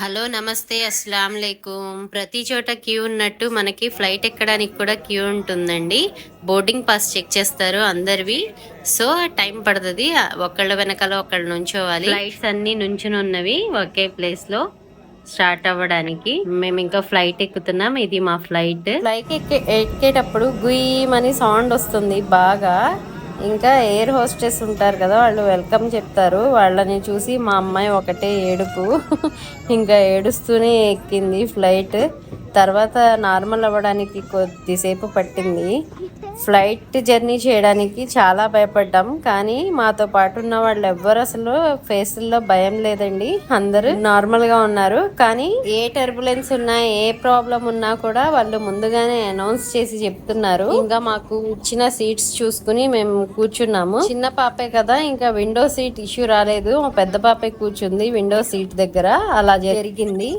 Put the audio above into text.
Hello నమస్తే అస్సలం లేకుం. ప్రతి చోట క్యూ ఉన్నట్టు మనకి ఫ్లైట్ ఎక్కడానికి కూడా క్యూ ఉంటుందండి. బోర్డింగ్ పాస్ చెక్ చేస్తారు అందరివి. సో టైం పడుతుంది, ఒకళ్ళ వెనకాల ఒకళ్ళు నుంచోవాలి. ఫ్లైట్స్ అన్ని నుంచుని ఉన్నవి ఒకే ప్లేస్ లో స్టార్ట్ అవ్వడానికి. మేము ఇంకా ఫ్లైట్ ఎక్కుతున్నాం. ఇది మా ఫ్లైట్. ఎక్కేటప్పుడు గుయ్యమని సౌండ్ వస్తుంది బాగా. ఇంకా ఎయిర్ హోస్టెస్ ఉంటారు కదా, వాళ్ళు వెల్కమ్ చెప్తారు. వాళ్ళని చూసి మా అమ్మాయి ఒకటే ఏడుపు. ఇంకా ఏడుస్తూనే ఎక్కింది ఫ్లైట్. తర్వాత నార్మల్ అవ్వడానికి కొద్దిసేపు పట్టింది. ఫ్లైట్ జర్నీ చేయడానికి చాలా భయపడ్డాం, కానీ మాతో పాటు ఉన్న వాళ్ళు ఎవ్వరు అసలు ఫేసుల్లో భయం లేదండి. అందరూ నార్మల్ గా ఉన్నారు. కానీ ఏ టర్బులెన్స్ ఉన్నా, ఏ ప్రాబ్లం ఉన్నా కూడా వాళ్ళు ముందుగానే అనౌన్స్ చేసి చెప్తున్నారు. ఇంకా మాకు ఇచ్చిన సీట్స్ చూసుకుని మేము కూర్చున్నాము. చిన్న పాపే కదా, ఇంకా విండో సీట్ ఇష్యూ రాలేదు. పెద్ద పాపే కూర్చుంది విండో సీట్ దగ్గర. అలా జరిగింది.